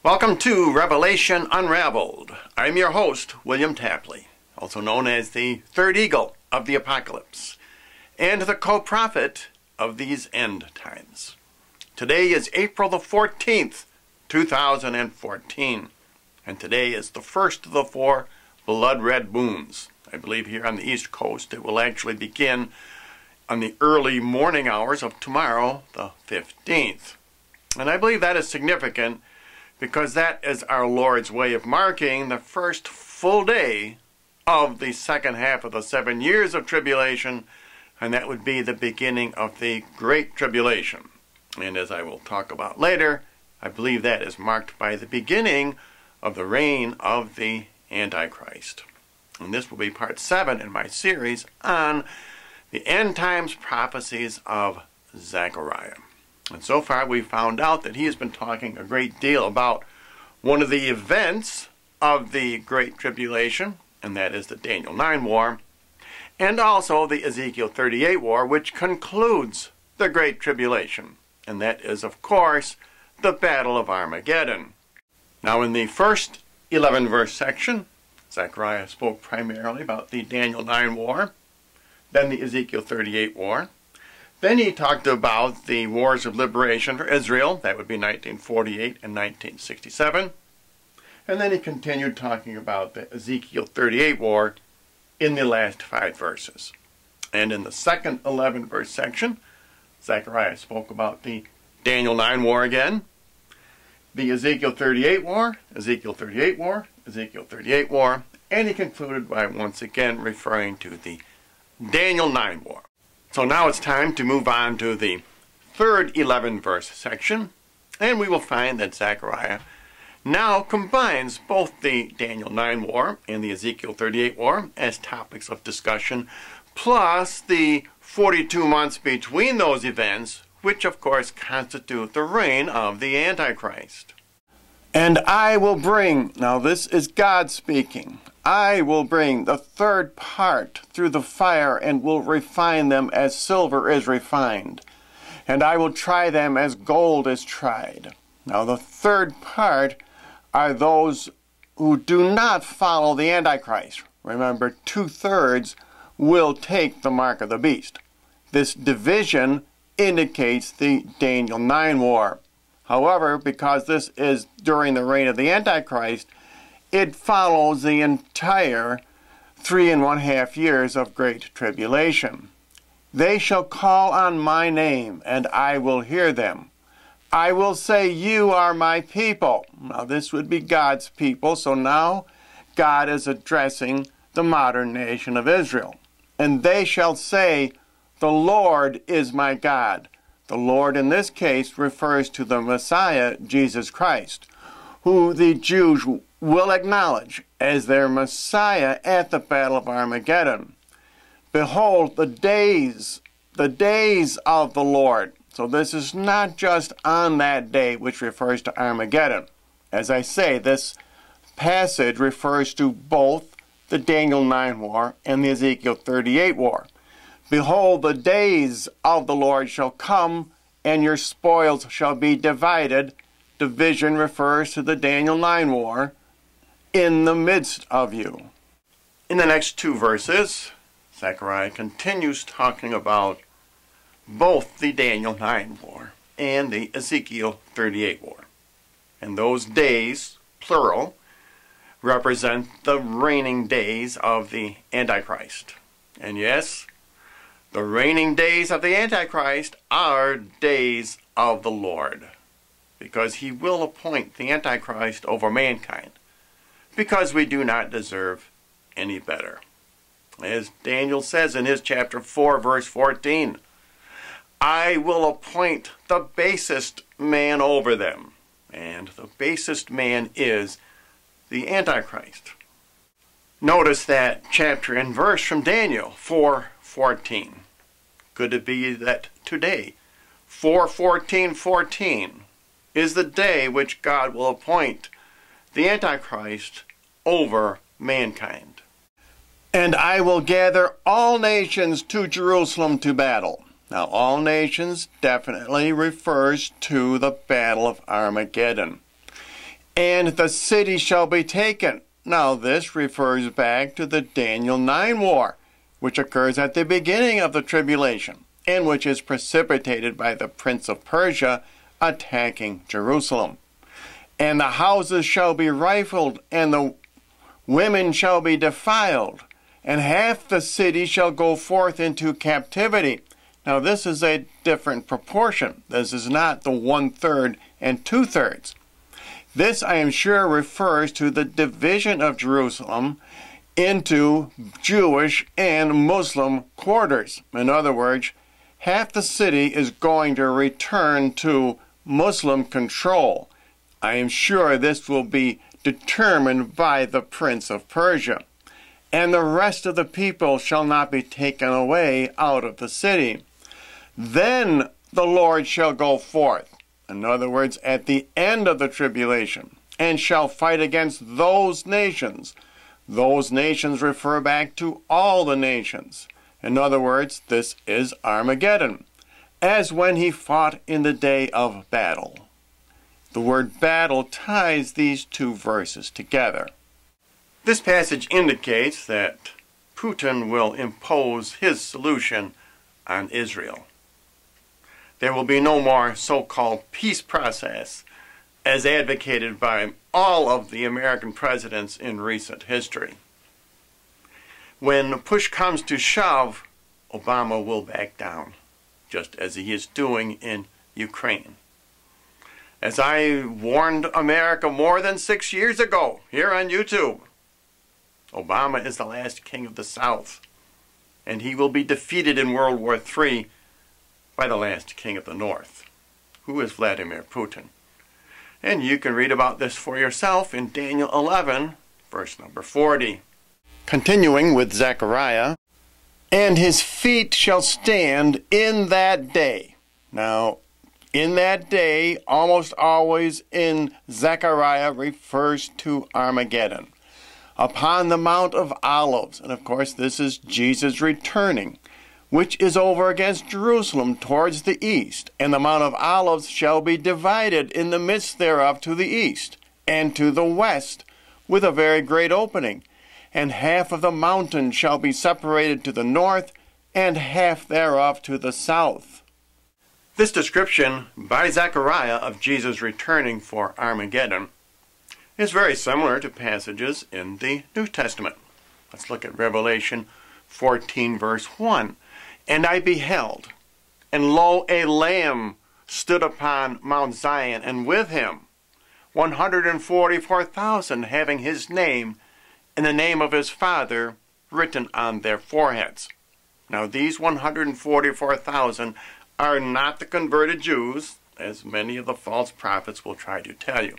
Welcome to Revelation Unraveled. I'm your host, William Tapley, also known as the third eagle of the apocalypse, and the co-prophet of these end times. Today is April the 14th, 2014, and today is the first of the 4 blood red moons. I believe here on the East Coast it will actually begin on the early morning hours of tomorrow, the 15th. And I believe that is significant because that is our Lord's way of marking the first full day of the second half of the 7 years of tribulation, and that would be the beginning of the Great Tribulation. And as I will talk about later, I believe that is marked by the beginning of the reign of the Antichrist. And this will be part 7 in my series on the end times prophecies of Zechariah. And so far we've found out that he has been talking a great deal about one of the events of the Great Tribulation, and that is the Daniel 9 War, and also the Ezekiel 38 War, which concludes the Great Tribulation. And that is, of course, the Battle of Armageddon. Now in the first 11-verse section, Zechariah spoke primarily about the Daniel 9 War, then the Ezekiel 38 War. Then he talked about the wars of liberation for Israel, that would be 1948 and 1967. And then he continued talking about the Ezekiel 38 war in the last 5 verses. And in the second 11-verse section, Zechariah spoke about the Daniel 9 war again, the Ezekiel 38 war, Ezekiel 38 war, Ezekiel 38 war, and he concluded by once again referring to the Daniel 9 war. So now it's time to move on to the third 11-verse section, and we will find that Zechariah now combines both the Daniel 9 war and the Ezekiel 38 war as topics of discussion, plus the 42 months between those events, which of course constitute the reign of the Antichrist. And I will bring, now this is God speaking, I will bring the third part through the fire and will refine them as silver is refined. And I will try them as gold is tried. Now the third part are those who do not follow the Antichrist. Remember, 2/3 will take the mark of the beast. This division indicates the Daniel 9 war. However, because this is during the reign of the Antichrist, it follows the entire 3.5 years of great tribulation. They shall call on my name, and I will hear them. I will say, you are my people. Now this would be God's people, so now God is addressing the modern nation of Israel. And they shall say, the Lord is my God. The Lord in this case refers to the Messiah, Jesus Christ, who the Jews will acknowledge as their Messiah at the Battle of Armageddon. Behold, the days of the Lord. So this is not just on that day, which refers to Armageddon. As I say, this passage refers to both the Daniel 9 war and the Ezekiel 38 war. Behold, the days of the Lord shall come, and your spoils shall be divided. Division refers to the Daniel 9 war in the midst of you. In the next 2 verses, Zechariah continues talking about both the Daniel 9 war and the Ezekiel 38 war. And those days, plural, represent the reigning days of the Antichrist. And yes, the reigning days of the Antichrist are days of the Lord, because he will appoint the Antichrist over mankind, because we do not deserve any better. As Daniel says in his chapter 4, verse 14, I will appoint the basest man over them. And the basest man is the Antichrist. Notice that chapter and verse from Daniel 4:14. Could it be that today, 4:14:14, is the day which God will appoint the Antichrist over mankind? And I will gather all nations to Jerusalem to battle. Now, all nations definitely refers to the Battle of Armageddon. and the city shall be taken. Now this refers back to the Daniel 9 war, which occurs at the beginning of the tribulation, and which is precipitated by the prince of Persia attacking Jerusalem. And the houses shall be rifled, and the women shall be defiled, and half the city shall go forth into captivity. Now this is a different proportion. This is not the 1/3 and 2/3. This, I am sure, refers to the division of Jerusalem into Jewish and Muslim quarters. In other words, half the city is going to return to Muslim control. I am sure this will be determined by the prince of Persia. And the rest of the people shall not be taken away out of the city. Then the Lord shall go forth, in other words, at the end of the tribulation, and shall fight against those nations. Those nations refer back to all the nations. In other words, this is Armageddon, as when he fought in the day of battle. The word battle ties these two verses together. This passage indicates that Putin will impose his solution on Israel. There will be no more so-called peace process as advocated by all of the American presidents in recent history. When push comes to shove, Obama will back down, just as he is doing in Ukraine. As I warned America more than 6 years ago here on YouTube, Obama is the last king of the South, and he will be defeated in World War III by the last king of the North, who is Vladimir Putin. And you can read about this for yourself in Daniel 11, verse number 40. Continuing with Zechariah, and his feet shall stand in that day. Now, in that day, almost always in Zechariah, refers to Armageddon. Upon the Mount of Olives, and of course this is Jesus returning, which is over against Jerusalem towards the east. And the Mount of Olives shall be divided in the midst thereof to the east and to the west, with a very great opening. And half of the mountain shall be separated to the north, and half thereof to the south. This description by Zechariah of Jesus returning for Armageddon is very similar to passages in the New Testament. Let's look at Revelation 14, verse 1. And I beheld, and lo, a Lamb stood upon Mount Zion, and with him 144,000, having his name and the name of his Father written on their foreheads. Now these 144,000 are not the converted Jews, as many of the false prophets will try to tell you.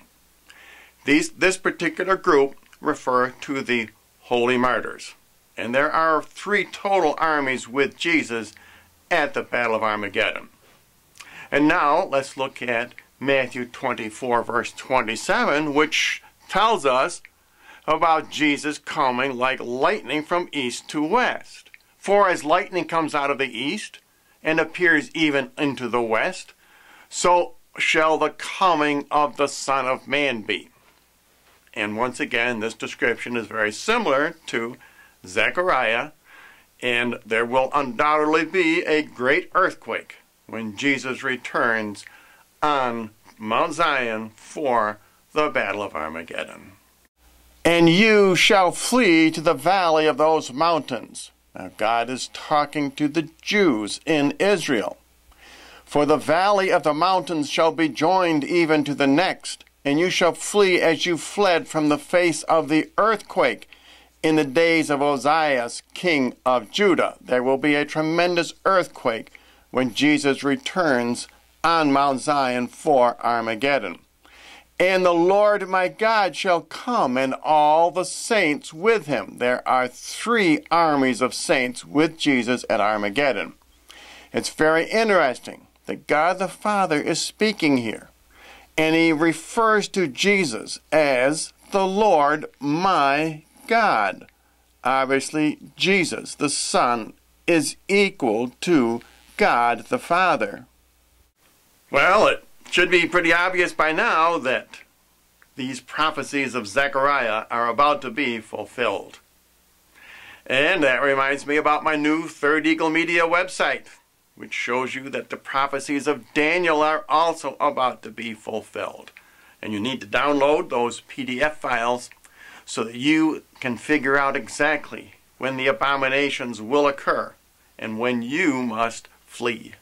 This particular group refer to the holy martyrs. And there are 3 total armies with Jesus at the Battle of Armageddon. And now let's look at Matthew 24, verse 27, which tells us about Jesus coming like lightning from east to west. For as lightning comes out of the east and appears even into the west, so shall the coming of the Son of Man be. And once again, this description is very similar to Zechariah, and there will undoubtedly be a great earthquake when Jesus returns on Mount Zion for the Battle of Armageddon. And you shall flee to the valley of those mountains. Now God is talking to the Jews in Israel. For the valley of the mountains shall be joined even to the next, and you shall flee as you fled from the face of the earthquake in the days of Ozias, king of Judah. There will be a tremendous earthquake when Jesus returns on Mount Zion for Armageddon. And the Lord my God shall come, and all the saints with him. There are 3 armies of saints with Jesus at Armageddon. It's very interesting that God the Father is speaking here. And he refers to Jesus as the Lord my God. Obviously, Jesus, the Son, is equal to God the Father. Well, it should be pretty obvious by now that these prophecies of Zechariah are about to be fulfilled. And that reminds me about my new Third Eagle Media website, which shows you that the prophecies of Daniel are also about to be fulfilled. And you need to download those PDF files so that you can figure out exactly when the abominations will occur and when you must flee.